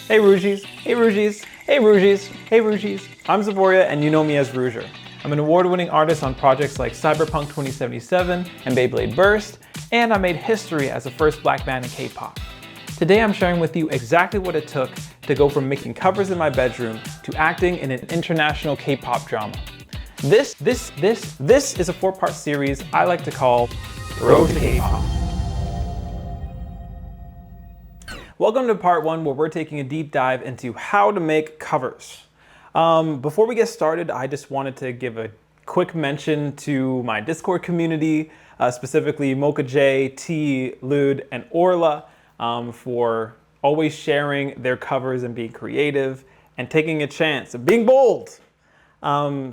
Hey ROUGIEs, hey ROUGIEs, hey ROUGIEs, hey ROUGIEs. I'm Zeboria and you know me as RUSUR. I'm an award-winning artist on projects like Cyberpunk 2077 and Beyblade Burst, and I made history as the first black band in K-pop. Today I'm sharing with you exactly what it took to go from making covers in my bedroom to acting in an international K-pop drama. This is a 4-part series I like to call Road to K-pop. Welcome to part 1, where we're taking a deep dive into how to make covers. Before we get started, I just wanted to give a quick mention to my Discord community, specifically Mocha J, T, Lud, and Orla, for always sharing their covers and being creative and taking a chance and being bold.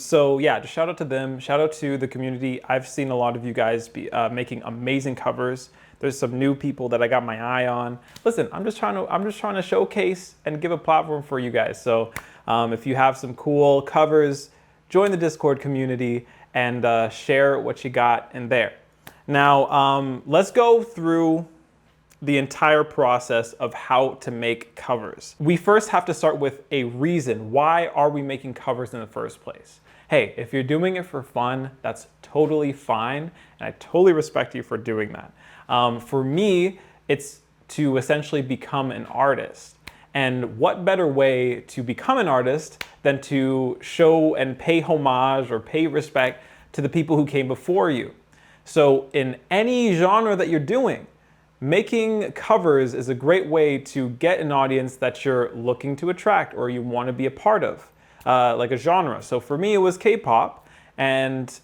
So yeah, just shout out to them. Shout out to the community. I've seen a lot of you guys be making amazing covers. There's some new people that I got my eye on. Listen, I'm just trying to showcase and give a platform for you guys. So if you have some cool covers, join the Discord community and share what you got in there. Now, let's go through the entire process of how to make covers. We first have to start with a reason. Why are we making covers in the first place? Hey, if you're doing it for fun, that's totally fine, and I totally respect you for doing that. For me, it's to essentially become an artist. And what better way to become an artist than to show and pay homage or pay respect to the people who came before you? So in any genre that you're doing, making covers is a great way to get an audience that you're looking to attract or you want to be a part of, like a genre. So for me, it was K-pop. And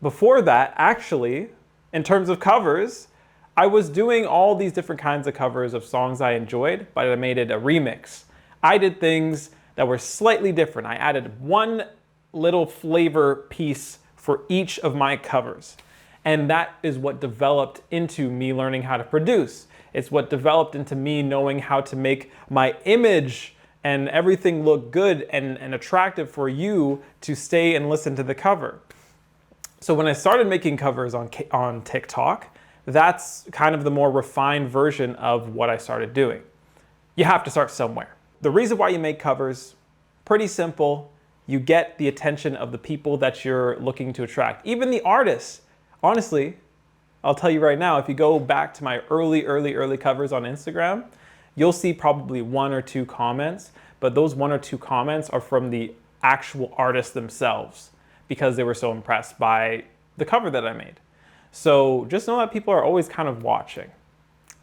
before that, actually, in terms of covers, I was doing all these different kinds of covers of songs I enjoyed, but I made it a remix. I did things that were slightly different. I added one little flavor piece for each of my covers. And that is what developed into me learning how to produce. It's what developed into me knowing how to make my image and everything look good and attractive for you to stay and listen to the cover. So when I started making covers on TikTok, that's kind of the more refined version of what I started doing. You have to start somewhere. The reason why you make covers, pretty simple. You get the attention of the people that you're looking to attract. Even the artists. Honestly, I'll tell you right now, if you go back to my early covers on Instagram, you'll see probably 1 or 2 comments, but those 1 or 2 comments are from the actual artists themselves because they were so impressed by the cover that I made. So just know that people are always kind of watching.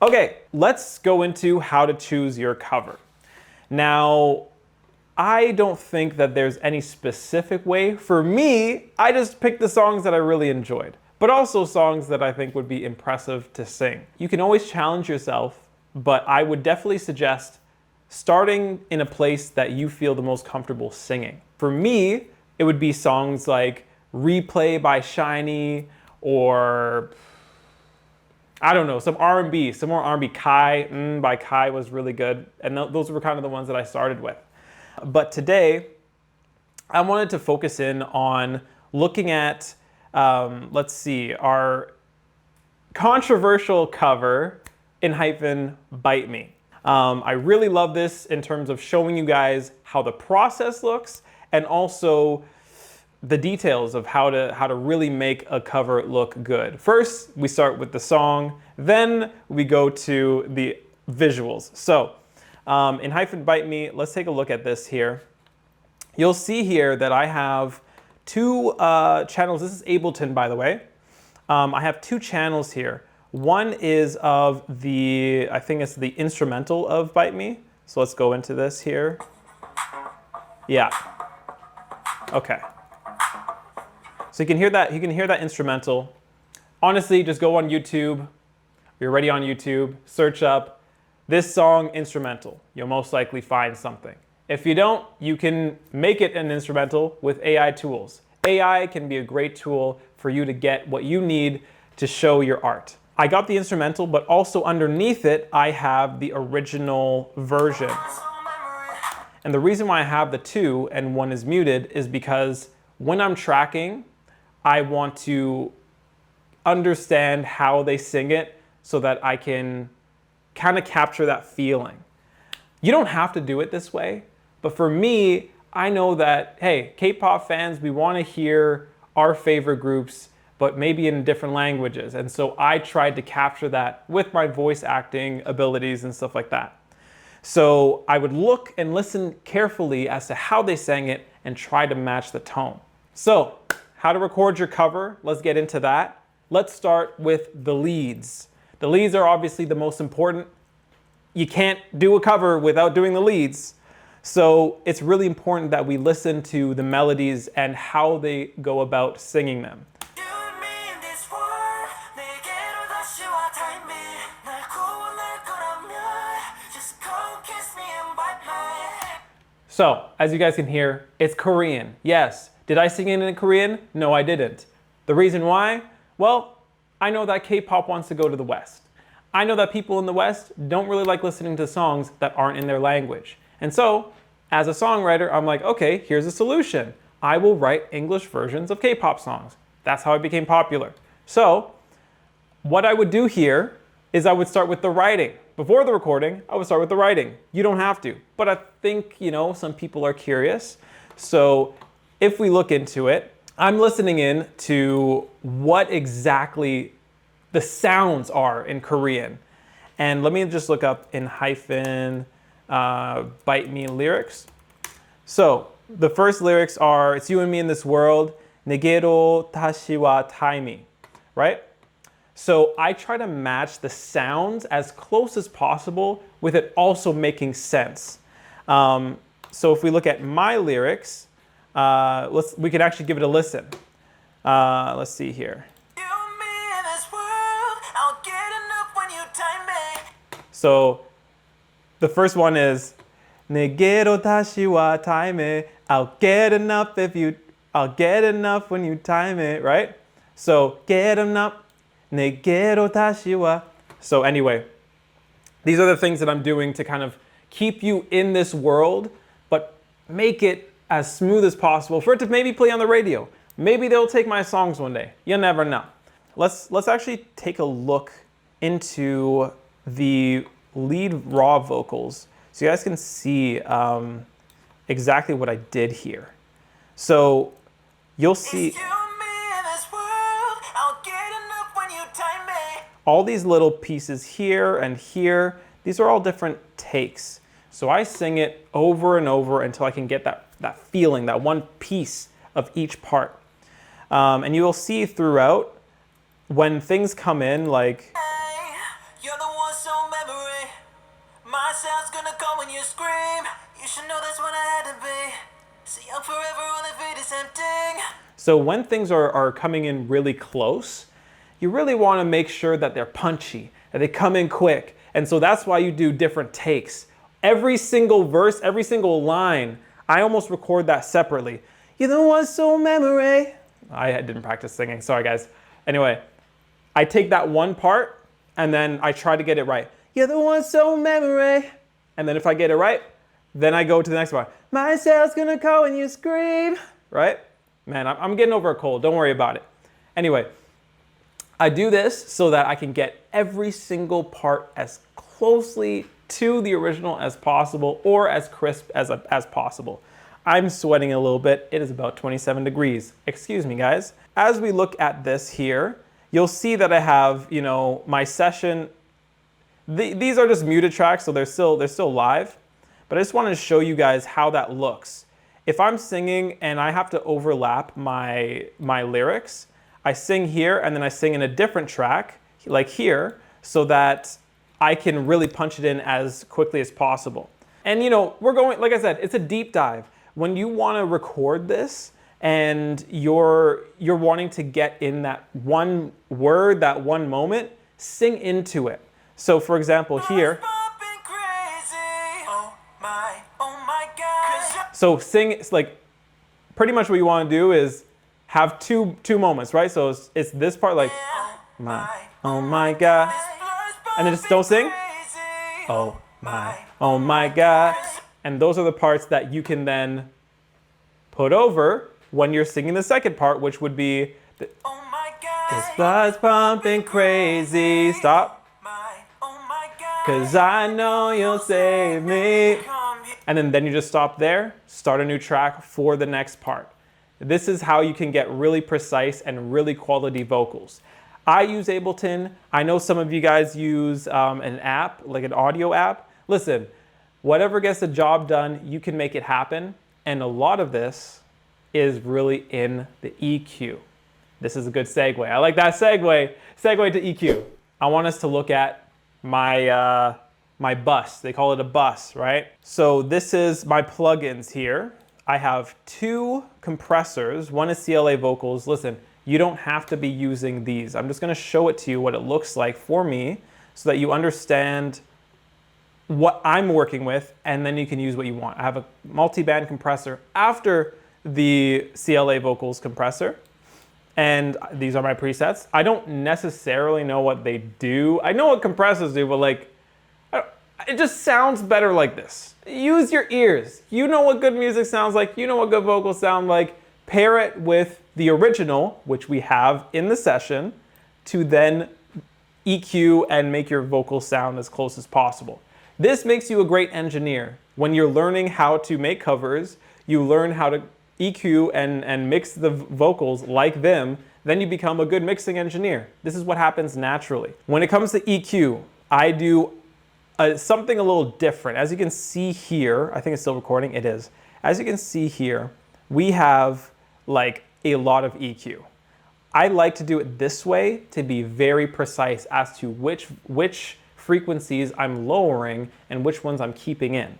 Okay, let's go into how to choose your cover. Now, I don't think that there's any specific way. For me, I just picked the songs that I really enjoyed, but also songs that I think would be impressive to sing. You can always challenge yourself, but I would definitely suggest starting in a place that you feel the most comfortable singing. For me, it would be songs like Replay by Shiny, or I don't know, some R&B, some more R&B. Kai by Kai was really good. And those were kind of the ones that I started with. But today, I wanted to focus in on looking at, let's see, our controversial cover, in Bite Me. I really love this in terms of showing you guys how the process looks and also the details of how to really make a cover look good. First, we start with the song, then we go to the visuals. So, in Bite Me, let's take a look at this here. You'll see here that I have 2 channels. This is Ableton, by the way. I have 2 channels here. One is of I think it's the instrumental of Bite Me. So let's go into this here. Yeah. Okay. So you can hear that instrumental. Honestly, just go on YouTube. You're already on YouTube, search up this song instrumental. You'll most likely find something. If you don't, you can make it an instrumental with AI tools. AI can be a great tool for you to get what you need to show your art. I got the instrumental, but also underneath it, I have the original version. And the reason why I have the 2 and one is muted is because when I'm tracking, I want to understand how they sing it so that I can kind of capture that feeling. You don't have to do it this way, but for me, I know that, hey, K-pop fans, we want to hear our favorite groups, but maybe in different languages. And so I tried to capture that with my voice acting abilities and stuff like that. So I would look and listen carefully as to how they sang it and try to match the tone. So how to record your cover, let's get into that. Let's start with the leads. The leads are obviously the most important. You can't do a cover without doing the leads. So it's really important that we listen to the melodies and how they go about singing them. So, as you guys can hear, it's Korean. Yes. Did I sing it in Korean? No, I didn't. The reason why? Well, I know that K-pop wants to go to the West. I know that people in the West don't really like listening to songs that aren't in their language. And so, as a songwriter, I'm like, okay, here's a solution. I will write English versions of K-pop songs. That's how I became popular. So, what I would do here is I would start with the writing. Before the recording, I would start with the writing. You don't have to, but I think, some people are curious. So if we look into it, I'm listening in to what exactly the sounds are in Korean. And let me just look up in hyphen bite me lyrics. So the first lyrics are, it's you and me in this world, 내게로 다시 와 타이미, right? So I try to match the sounds as close as possible with it also making sense. So if we look at my lyrics, we can actually give it a listen. Let's see here. So the first one is 내게로 다시 와 타이미. I'll get enough when you time it, right? So get enough. So anyway, these are the things that I'm doing to kind of keep you in this world, but make it as smooth as possible for it to maybe play on the radio. Maybe they'll take my songs one day. You never know. Let's actually take a look into the lead raw vocals so you guys can see exactly what I did here. So you'll see all these little pieces here and here. These are all different takes. So I sing it over and over until I can get that feeling, that one piece of each part. And you will see throughout when things come in like, you're the one so memory. My sound's gonna come when you scream. You should know that's what I had to be. See, I'm forever on the feet is empty. So when things are coming in really close, you really want to make sure that they're punchy, that they come in quick. And so that's why you do different takes. Every single verse, every single line, I almost record that separately. You're the one so memory. I didn't practice singing, sorry guys. Anyway, I take that one part and then I try to get it right. You're the one so memory. And then if I get it right, then I go to the next one. My cell's gonna call when you scream, right? Man, I'm getting over a cold, don't worry about it. Anyway, I do this so that I can get every single part as closely to the original as possible or as crisp as possible. I'm sweating a little bit. It is about 27 degrees. Excuse me, guys. As we look at this here, you'll see that I have, my session. These are just muted tracks, so they're still live. But I just wanted to show you guys how that looks. If I'm singing and I have to overlap my lyrics, I sing here and then I sing in a different track, like here, so that I can really punch it in as quickly as possible. And we're going, like I said, it's a deep dive. When you want to record this and you're wanting to get in that one word, that one moment, sing into it. So for example, here. So sing, it's like pretty much what you want to do is have two moments, right? So it's this part like, oh my God. And then just don't sing. Oh my God. And those are the parts that you can then put over when you're singing the second part, which would be, this blood's pumping crazy. Stop. 'Cause I know you'll save me. And then you just stop there, start a new track for the next part. This is how you can get really precise and really quality vocals. I use Ableton. I know some of you guys use an app, like an audio app. Listen, whatever gets the job done, you can make it happen. And a lot of this is really in the EQ. This is a good segue. I like that segue. Segue to EQ. I want us to look at my my bus. They call it a bus, right? So this is my plugins here. I have two compressors. One is CLA vocals. Listen, you don't have to be using these. I'm just gonna show it to you what it looks like for me so that you understand what I'm working with, and then you can use what you want. I have a multi-band compressor after the CLA vocals compressor, and these are my presets. I don't necessarily know what they do. I know what compressors do, but like, it just sounds better like this. Use your ears. You know what good music sounds like. You know what good vocals sound like. Pair it with the original, which we have in the session, to then EQ and make your vocals sound as close as possible. This makes you a great engineer. When you're learning how to make covers, you learn how to EQ and mix the vocals like them, then you become a good mixing engineer. This is what happens naturally. When it comes to EQ, I do something a little different. As you can see here, I think it's still recording, it is. As you can see here, we have like a lot of EQ. I like to do it this way to be very precise as to which frequencies I'm lowering and which ones I'm keeping in.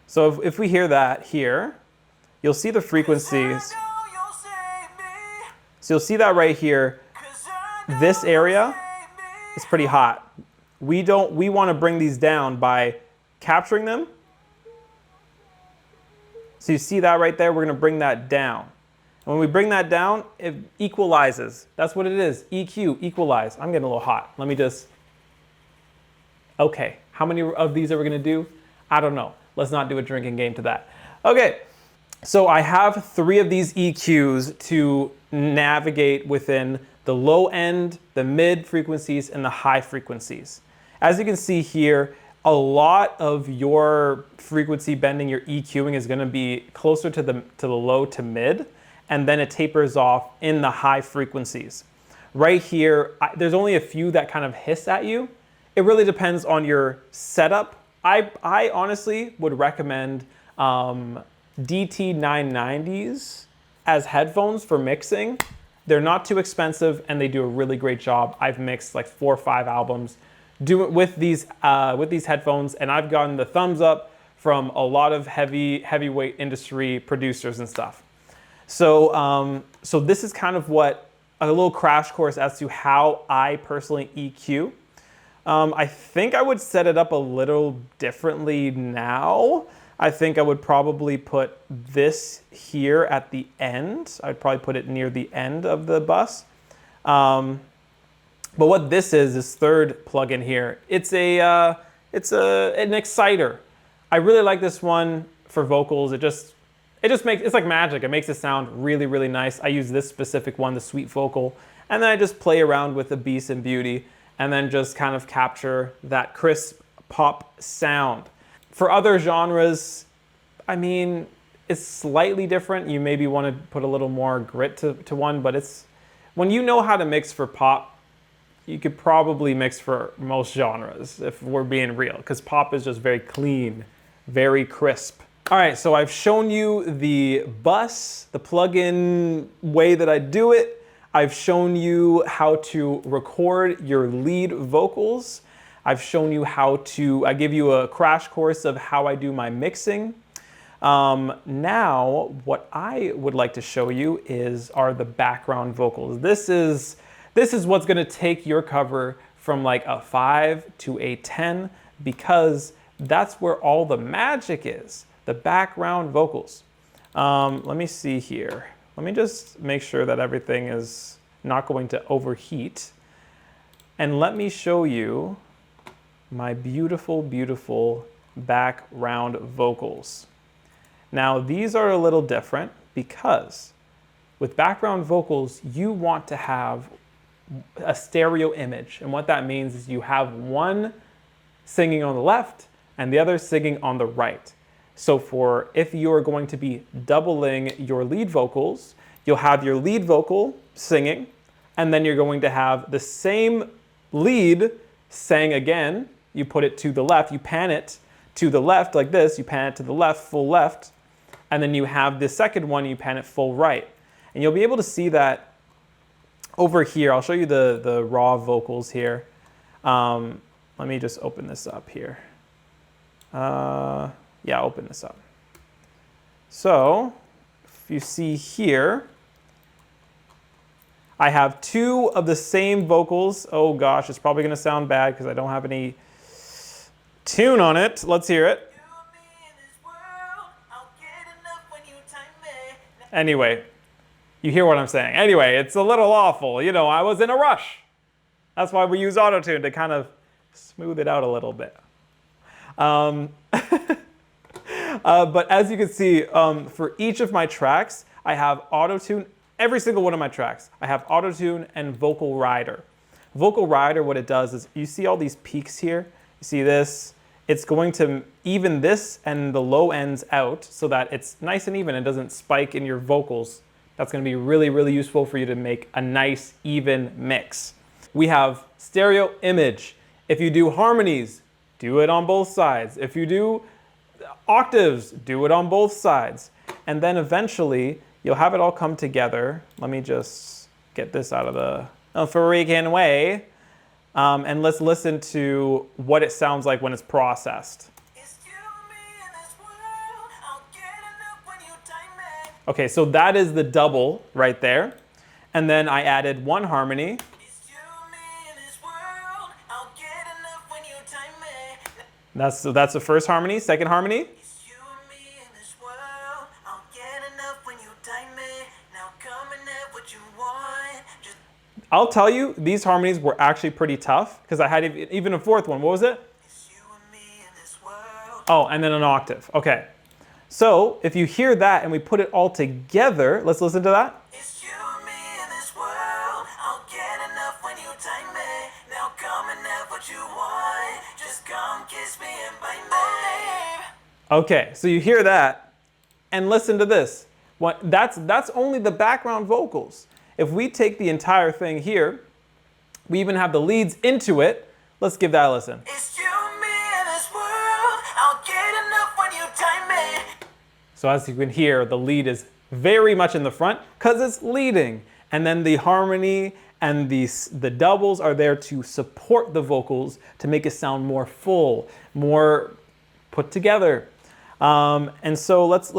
So if we hear that here, you'll see the frequencies. So you'll see that right here. This area is pretty hot. We want to bring these down by capturing them. So you see that right there, we're going to bring that down. And when we bring that down, it equalizes. That's what it is, EQ, equalize. I'm getting a little hot. Let me just, okay. How many of these are we going to do? I don't know. Let's not do a drinking game to that. Okay, so I have 3 of these EQs to navigate within the low end, the mid frequencies, and the high frequencies. As you can see here, a lot of your frequency bending, your EQing is going to be closer to the low to mid, and then it tapers off in the high frequencies. Right here, there's only a few that kind of hiss at you. It really depends on your setup. I honestly would recommend DT990s as headphones for mixing. They're not too expensive and they do a really great job. I've mixed like 4 or 5 albums with these headphones, and I've gotten the thumbs up from a lot of heavyweight industry producers and stuff. So so this is kind of what a little crash course as to how I personally EQ. I think I would set it up a little differently now. I think I would probably put this here at the end. I'd probably put it near the end of the bus. But what this is, this third plugin here, it's an exciter. I really like this one for vocals. It just makes, it's like magic. It makes it sound really, really nice. I use this specific one, the Sweet Vocal, and then I just play around with the Beast and Beauty, and then just kind of capture that crisp pop sound. For other genres, I mean, it's slightly different. You maybe want to put a little more grit to one, but it's, when you know how to mix for pop, you could probably mix for most genres, if we're being real, because pop is just very clean, very crisp. All right, so I've shown you the bus, the plugin way that I do it. I've shown you how to record your lead vocals. I've shown you how to, I give you a crash course of how I do my mixing. Now, what I would like to show you are the background vocals. This is what's gonna take your cover from like a 5 to a 10, because that's where all the magic is, the background vocals. Let me see here. Let me just make sure that everything is not going to overheat. And let me show you my beautiful, beautiful background vocals. Now, these are a little different because with background vocals, you want to have a stereo image. And what that means is you have one singing on the left and the other singing on the right. So if you're going to be doubling your lead vocals, you'll have your lead vocal singing, and then you're going to have the same lead sang again. You put it to the left, you pan it to the left like this, you pan it to the left, full left, and then you have the second one, you pan it full right. And you'll be able to see that over here. I'll show you the raw vocals here. Let me just open this up here. Yeah, open this up. So if you see here, I have two of the same vocals. Oh gosh, it's probably gonna sound bad because I don't have any tune on it. Let's hear it. Anyway, you hear what I'm saying. Anyway, it's a little awful. You know, I was in a rush. That's why we use auto-tune, to kind of smooth it out a little bit. But as you can see, for each of my tracks, I have auto-tune. Every single one of my tracks, I have auto-tune and vocal rider. Vocal rider, what it does is, you see all these peaks here? You see this? It's going to even this and the low ends out so that it's nice and even and doesn't spike in your vocals. That's going to be really, really useful for you to make a nice, even mix. We have stereo image. If you do harmonies, do it on both sides. If you do octaves, do it on both sides. And then eventually, you'll have it all come together. Let me just get this out of the freaking way. And let's listen to what it sounds like when it's processed. Okay, so that is the double right there. And then I added one harmony. That's the first harmony. Second harmony. I'll tell you, these harmonies were actually pretty tough because I had even a fourth one. What was it? Oh, and then an octave. Okay. So if you hear that and we put it all together, let's listen to that. Okay, so you hear that and listen to this. That's only the background vocals. If we take the entire thing here, we even have the leads into it. Let's give that a listen. So as you can hear, the lead is very much in the front because it's leading. And then the harmony and the doubles are there to support the vocals to make it sound more full, more put together. And so let's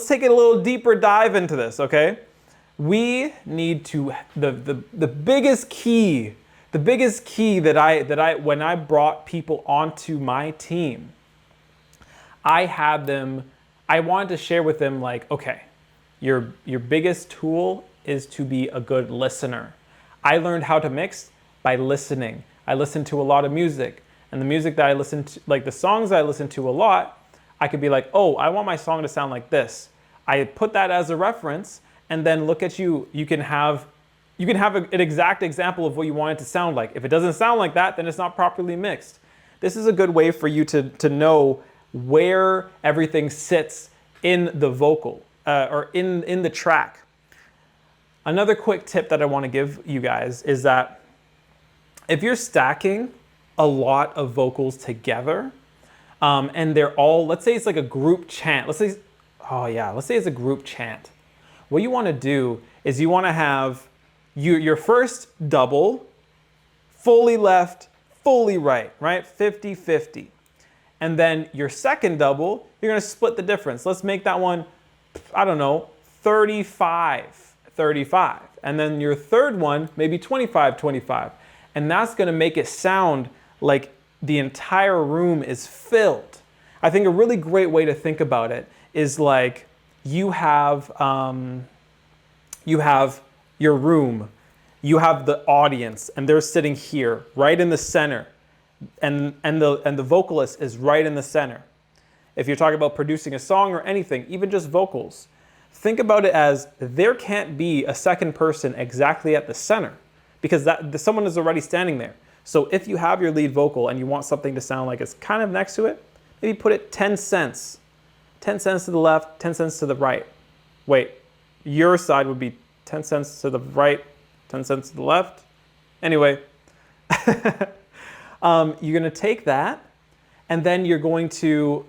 take it a little deeper dive into this, okay? We need to, the biggest key that I when I brought people onto my team, I wanted to share with them, like, okay, your biggest tool is to be a good listener. I learned how to mix by listening. I listened to a lot of music, and the music that I listened to, like the songs that I listened to a lot, I could be like, oh, I want my song to sound like this. I put that as a reference, and then look at you. You can have an exact example of what you want it to sound like. If it doesn't sound like that, then it's not properly mixed. This is a good way for you to know where everything sits in the vocal or in the track. Another quick tip that I want to give you guys is that if you're stacking a lot of vocals together, and they're all, let's say it's like a group chant. Let's say it's a group chant. What you want to do is you want to have your first double, fully left, fully right, right? 50-50. And then your second double, you're going to split the difference. Let's make that one, I don't know, 35-35. And then your third one, maybe 25-25. And that's going to make it sound like the entire room is filled. I think a really great way to think about it is like you have your room, you have the audience, and they're sitting here, right in the center, and the vocalist is right in the center. If you're talking about producing a song or anything, even just vocals, think about it as there can't be a second person exactly at the center. because someone is already standing there. So if you have your lead vocal and you want something to sound like it's kind of next to it, maybe put it 10 cents. 10 cents to the left, 10 cents to the right. Wait, your side would be 10 cents to the right, 10 cents to the left. Anyway, you're gonna take that and then you're going to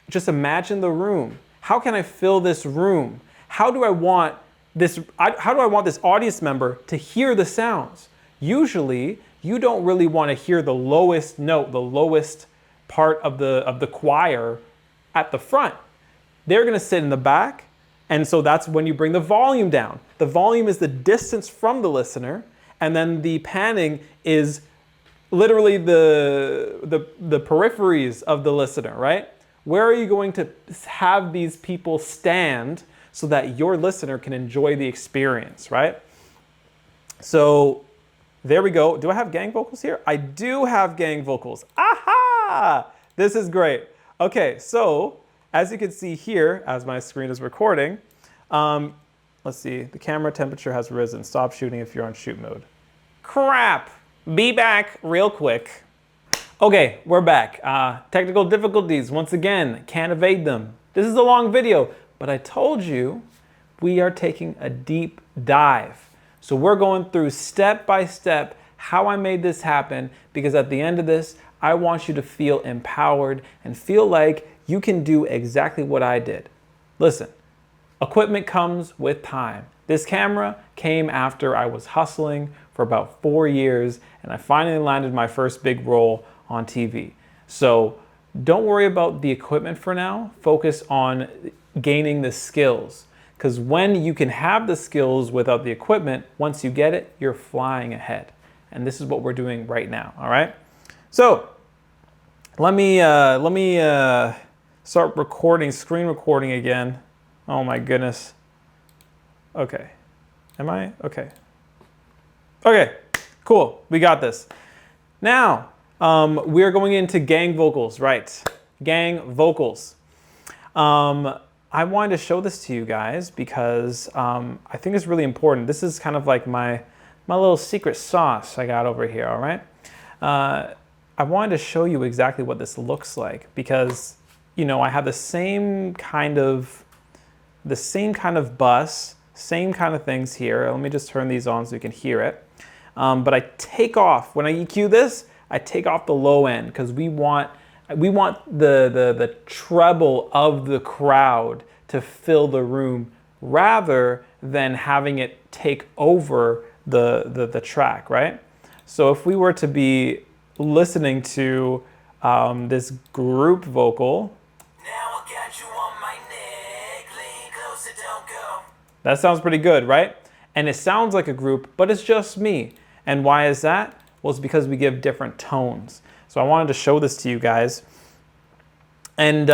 just imagine the room. How can I fill this room? How do I want this audience member to hear the sounds? Usually, you don't really want to hear the lowest note, the lowest part of the choir at the front. They're going to sit in the back, and so that's when you bring the volume down. The volume is the distance from the listener, and then the panning is literally the peripheries of the listener, right? Where are you going to have these people stand so that your listener can enjoy the experience, right? So there we go. Do I have gang vocals here? I do have gang vocals. Aha! This is great. Okay, so as you can see here, as my screen is recording, let's see, the camera temperature has risen. Stop shooting if you're on shoot mode. Crap! Be back real quick. Okay, we're back. Technical difficulties, once again, can't evade them. This is a long video, but I told you we are taking a deep dive. So we're going through step by step how I made this happen, because at the end of this, I want you to feel empowered and feel like you can do exactly what I did. Listen, equipment comes with time. This camera came after I was hustling for about 4 years, and I finally landed my first big role on TV. So don't worry about the equipment for now. Focus on gaining the skills, because when you can have the skills without the equipment, once you get it, you're flying ahead. And this is what we're doing right now, all right? So let me start recording, screen recording again. Oh my goodness. Okay, am I? Okay. Okay, cool, we got this. Now, we're going into gang vocals, right? Gang vocals. I wanted to show this to you guys because I think it's really important. This is kind of like my little secret sauce I got over here, all right? I wanted to show you exactly what this looks like because, you know, I have the same kind of bus, same kind of things here. Let me just turn these on so you can hear it. But I take off, when I EQ this, I take off the low end because we want the treble of the crowd to fill the room rather than having it take over the track, right? So if we were to be listening to this group vocal, now I got you on my neck, lean closer, don't go. That sounds pretty good, right? And it sounds like a group, but it's just me. And why is that? Well, it's because we give different tones. So I wanted to show this to you guys, and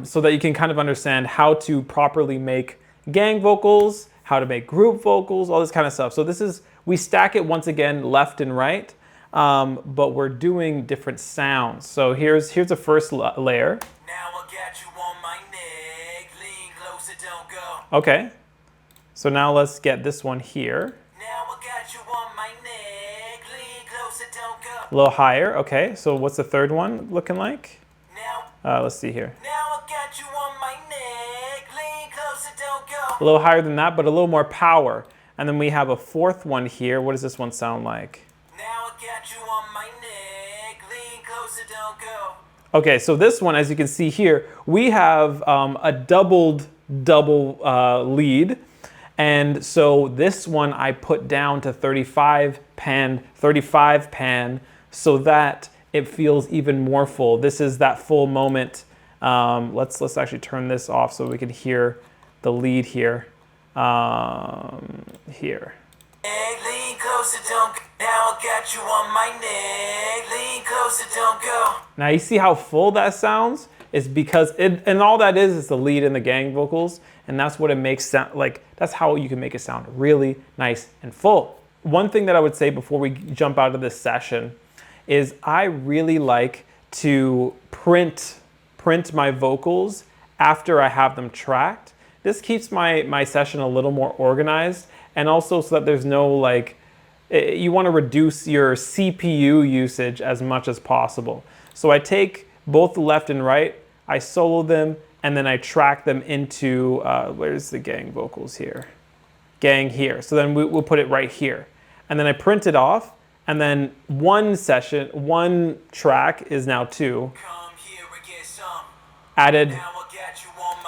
so that you can kind of understand how to properly make gang vocals, how to make group vocals, all this kind of stuff. So this is, we stack it once again left and right, but we're doing different sounds. So here's the first layer. Now I got you on my neck, lean closer, don't go. Okay, so now let's get this one here. Now I got you on my neck, lean closer, don't go. A little higher, okay. So what's the third one looking like? Now, let's see here. Now I got you on my neck, lean closer, don't go. A little higher than that, but a little more power. And then we have a fourth one here. What does this one sound like? Now I got you on my neck, lean closer, don't go. Okay, so this one, as you can see here, we have a double lead. And so this one I put down to 35 pan, so that it feels even more full. This is that full moment. Let's actually turn this off so we can hear the lead here. Here. Lean closer, don't go. Now I got you on my neck. Lean closer, don't go. Now you see how full that sounds? It's because and all that is the lead and the gang vocals, and that's what it makes sound like. That's how you can make it sound really nice and full. One thing that I would say before we jump out of this session is I really like to print my vocals after I have them tracked. This keeps my session a little more organized, and also so that there's no like you want to reduce your CPU usage as much as possible. So I take both the left and right, I solo them, and then I track them into, where's the gang vocals here? Gang here. So then we'll put it right here. And then I print it off, and then one track is now 2. Added,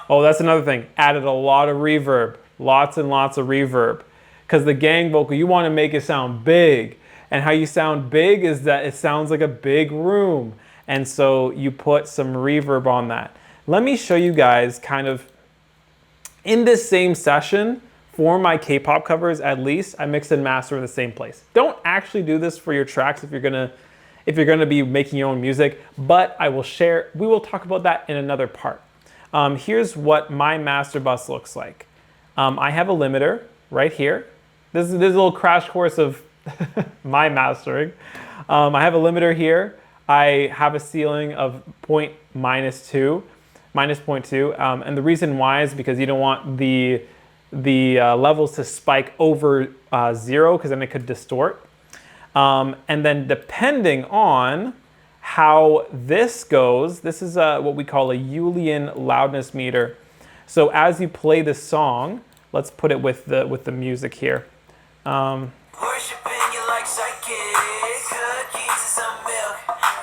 oh, that's another thing. Added a lot of reverb, lots and lots of reverb. Because the gang vocal, you want to make it sound big. And how you sound big is that it sounds like a big room. And so you put some reverb on that. Let me show you guys kind of in this same session for my K-pop covers, at least I mix and master in the same place. Don't actually do this for your tracks if you're gonna be making your own music, but we will talk about that in another part. Here's what my master bus looks like. I have a limiter right here. This is a little crash course of my mastering. I have a limiter here. I have a ceiling of minus 0.2, and the reason why is because you don't want the levels to spike over 0, because then it could distort. And then depending on how this goes, this is what we call a Julian loudness meter. So as you play this song, let's put it with the music here. Worshiping you like psychic, cookies and some milk.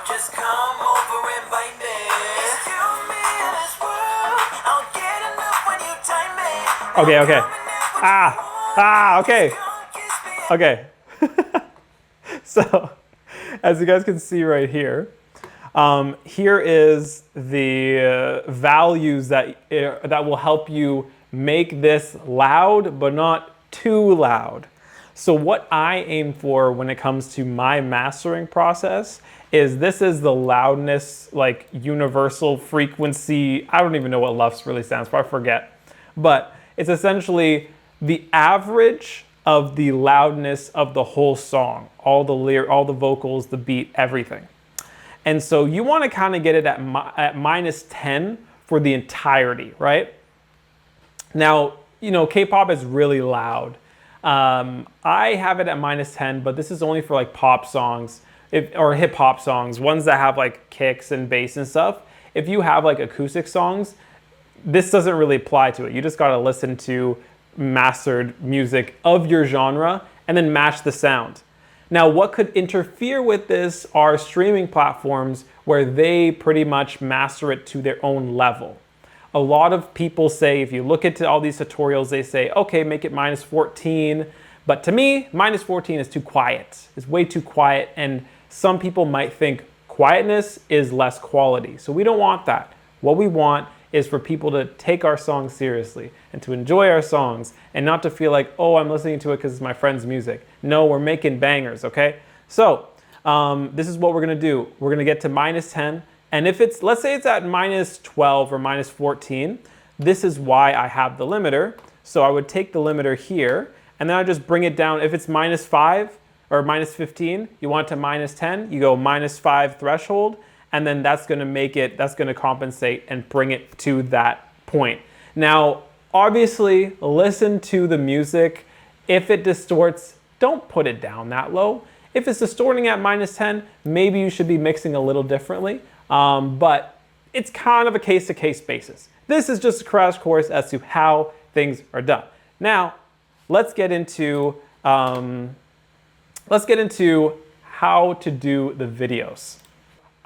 Just come over and bite me. Excuse me in this world. I'll get enough when you time me. Okay. Okay. So, as you guys can see right here, here is the values that will help you make this loud, but not too loud. So what I aim for when it comes to my mastering process is this is the loudness, like universal frequency. I don't even know what LUFS really stands for, I forget. But it's essentially the average of the loudness of the whole song, all the vocals, the beat, everything. And so you want to kind of get it at minus 10 for the entirety, right? Now, you know, K-pop is really loud. I have it at minus 10, but this is only for like pop songs or hip hop songs, ones that have like kicks and bass and stuff. If you have like acoustic songs, this doesn't really apply to it. You just got to listen to mastered music of your genre and then match the sound. Now, what could interfere with this are streaming platforms where they pretty much master it to their own level. A lot of people say, if you look into all these tutorials, they say, okay, make it minus 14. But to me, minus 14 is too quiet. It's way too quiet. And some people might think quietness is less quality. So we don't want that. What we want is for people to take our songs seriously and to enjoy our songs and not to feel like, oh, I'm listening to it because it's my friend's music. No, we're making bangers, okay? So this is what we're gonna do. We're gonna get to minus 10. And if it's, let's say it's at minus 12 or minus 14, this is why I have the limiter. So I would take the limiter here and then I just bring it down. If it's minus 5 or minus 15, you want it to minus 10, you go minus 5 threshold, and then that's gonna make it, that's gonna compensate and bring it to that point. Now, obviously, listen to the music. If it distorts, don't put it down that low. If it's distorting at minus 10, maybe you should be mixing a little differently. But it's kind of a case-to-case basis. This is just a crash course as to how things are done. Now, let's get into how to do the videos.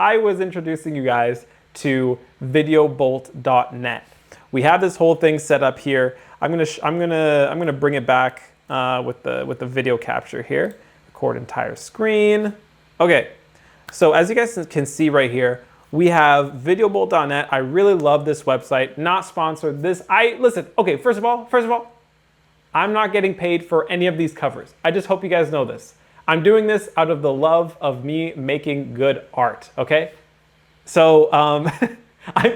I was introducing you guys to videobolt.net. We have this whole thing set up here. I'm gonna bring it back with the video capture here. Record entire screen. Okay, so as you guys can see right here, we have videobolt.net. I really love this website. Not sponsored. Listen. Okay, first of all, I'm not getting paid for any of these covers. I just hope you guys know this. I'm doing this out of the love of me making good art. Okay, so I'm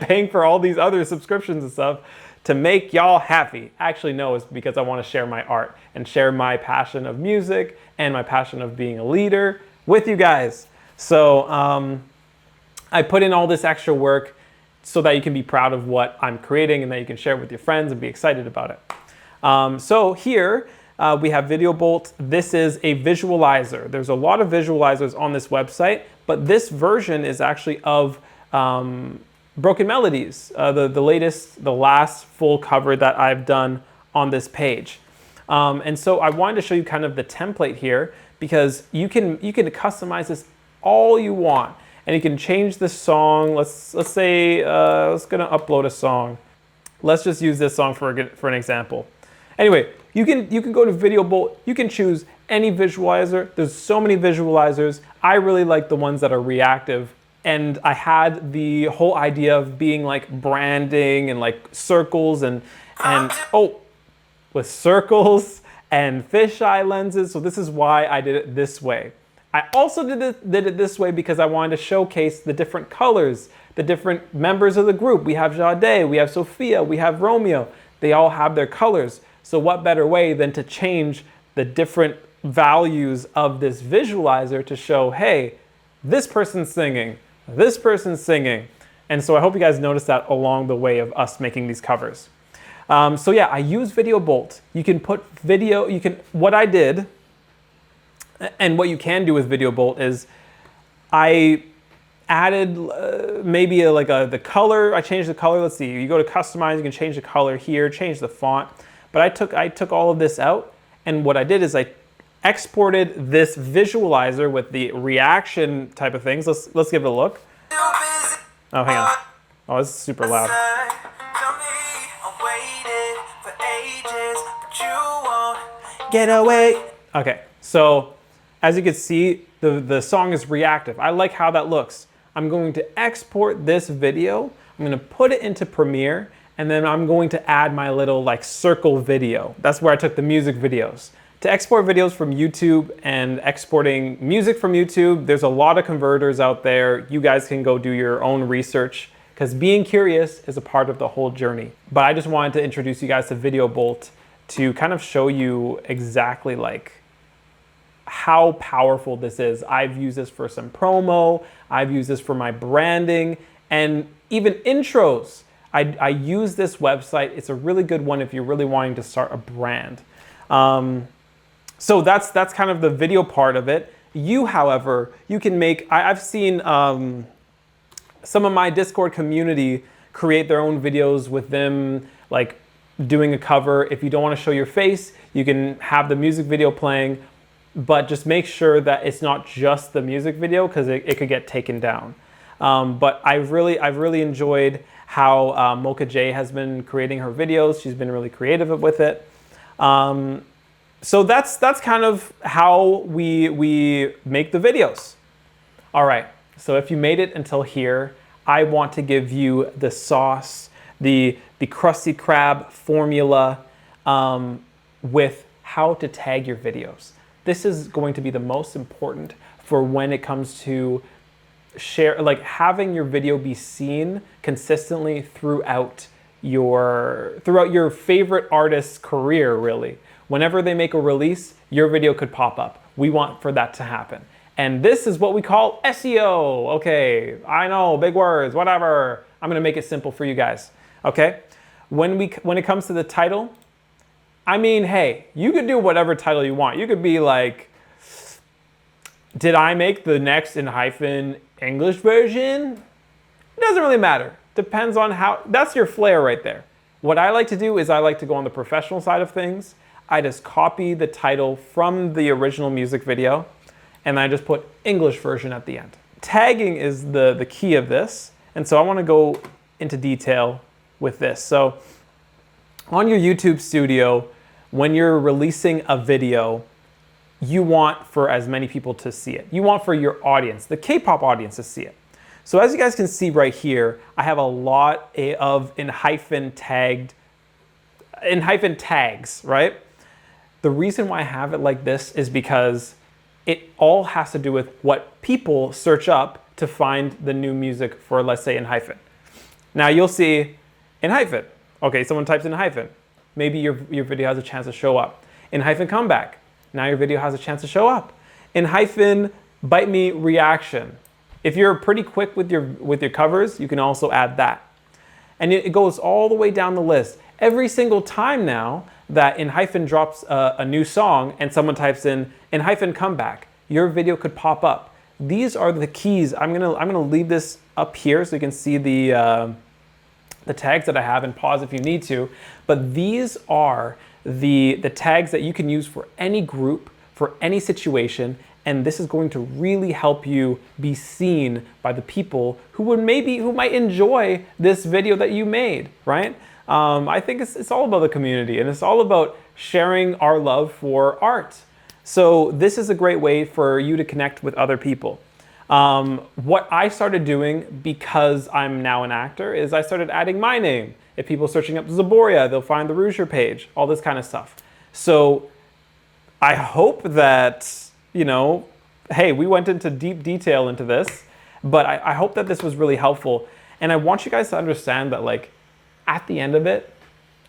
paying for all these other subscriptions and stuff to make y'all happy. Actually, no, it's because I want to share my art and share my passion of music and my passion of being a leader with you guys. So I put in all this extra work so that you can be proud of what I'm creating and that you can share it with your friends and be excited about it. So here, we have Video Bolt. This is a visualizer. There's a lot of visualizers on this website, but this version is actually of Broken Melodies, the last full cover that I've done on this page. And so I wanted to show you kind of the template here, because you can customize this all you want, and you can change the song. Let's say let's gonna upload a song. Let's just use this song for an example. Anyway, you can go to Video Bolt. You can choose any visualizer. There's so many visualizers. I really like the ones that are reactive. And I had the whole idea of being like branding and like circles and with circles and fisheye lenses. So this is why I did it this way. I also did it this way because I wanted to showcase the different colors, the different members of the group. We have Jade, we have Sophia, we have Romeo. They all have their colors. So what better way than to change the different values of this visualizer to show, hey, this person's singing, this person's singing. And so I hope you guys noticed that along the way of us making these covers. So yeah, I use Video Bolt. You can put video, what I did, and what you can do with Video Bolt is I added maybe the color. I changed the color. Let's see, you go to customize, you can change the color here, change the font. But I took all of this out, and what I did is I exported this visualizer with the reaction type of things. Let's give it a look. Oh, hang on. Oh, this is super loud. Get away. Okay, so as you can see, the song is reactive. I like how that looks. I'm going to export this video. I'm going to put it into Premiere, and then I'm going to add my little like circle video. That's where I took the music videos. To export videos from YouTube and exporting music from YouTube, there's a lot of converters out there. You guys can go do your own research, because being curious is a part of the whole journey. But I just wanted to introduce you guys to Video Bolt to kind of show you exactly like how powerful this is. I've used this for some promo. I've used this for my branding and even intros. I use this website. It's a really good one if you're really wanting to start a brand. So that's kind of the video part of it. You, however, you can make, I've seen some of my Discord community create their own videos with them like doing a cover. If you don't want to show your face, you can have the music video playing, but just make sure that it's not just the music video, because it could get taken down. But I've really enjoyed how Mocha J has been creating her videos. She's been really creative with it. So that's kind of how we make the videos. All right, so if you made it until here, I want to give you the sauce, the Krusty Krab formula with how to tag your videos. This is going to be the most important for when it comes to having your video be seen consistently throughout your favorite artist's career, really. Whenever they make a release, your video could pop up. We want for that to happen. And this is what we call SEO. Okay, I know, big words, whatever. I'm gonna make it simple for you guys, okay? When it comes to the title, I mean, hey, you could do whatever title you want. You could be like, did I make the next in hyphen English version? It doesn't really matter. Depends on that's your flair right there. What I like to do is I like to go on the professional side of things. I just copy the title from the original music video, and I just put English version at the end. Tagging is the key of this, and so I want to go into detail with this. So on your YouTube studio, when you're releasing a video, you want for as many people to see it. You want for your audience, the K-pop audience, to see it. So as you guys can see right here, I have a lot of in hyphen tags, right? The reason why I have it like this is because it all has to do with what people search up to find the new music for, let's say, in hyphen. Now you'll see in hyphen. Okay, someone types in hyphen. Maybe your video has a chance to show up. In hyphen comeback. Now your video has a chance to show up. In hyphen bite me reaction. If you're pretty quick with your covers, you can also add that. And it goes all the way down the list. Every single time now that in hyphen drops a new song and someone types in hyphen comeback, your video could pop up. These are the keys. I'm gonna leave this up here so you can see the tags that I have, and pause if you need to. But these are the tags that you can use for any group, for any situation, and this is going to really help you be seen by the people who might enjoy this video that you made, right? I think it's all about the community, and it's all about sharing our love for art. So this is a great way for you to connect with other people. What I started doing, because I'm now an actor, is I started adding my name. If people searching up Zeboria, they'll find the RUSUR page, all this kind of stuff. So I hope that, you know, hey, we went into deep detail into this, but I hope that this was really helpful. And I want you guys to understand that, like, at the end of it,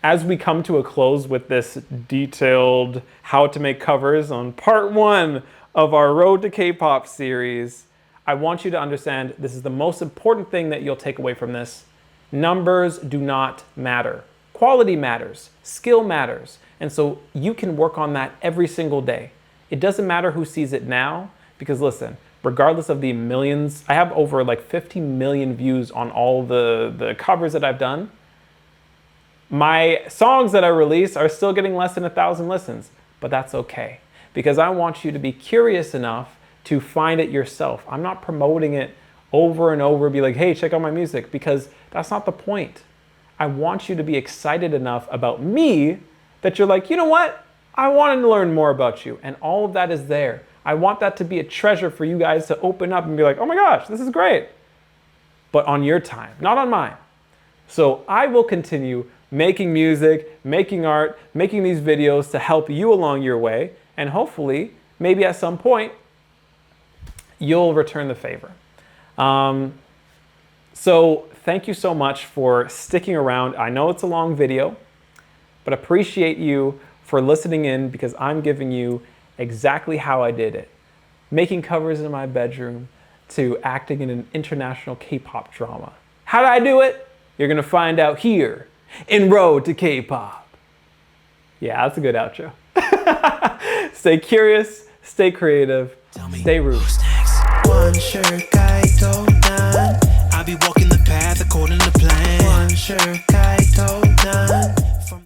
as we come to a close with this detailed how to make covers on part 1 of our Road to K-pop series, I want you to understand this is the most important thing that you'll take away from this. Numbers do not matter. Quality matters. Skill matters. And so you can work on that every single day. It doesn't matter who sees it now, because listen, regardless of the millions, I have over like 50 million views on all the covers that I've done. My songs that I release are still getting less than 1,000 listens, but that's okay, because I want you to be curious enough to find it yourself. I'm not promoting it over and over, be like, hey, check out my music, because that's not the point. I want you to be excited enough about me that you're like, you know what? I want to learn more about you, and all of that is there. I want that to be a treasure for you guys to open up and be like, oh my gosh, this is great. But on your time, not on mine. So I will continue making music, making art, making these videos to help you along your way, and hopefully, maybe at some point, you'll return the favor. So thank you so much for sticking around. I know it's a long video, but appreciate you for listening in, because I'm giving you exactly how I did it. Making covers in my bedroom to acting in an international K-pop drama. How did I do it? You're gonna find out here in Road to K-pop. Yeah, that's a good outro. Stay curious, stay creative, stay rooted. One shirt, Kaito Nan. I'll be walking the path according to plan. One shirt, Kaito Nan.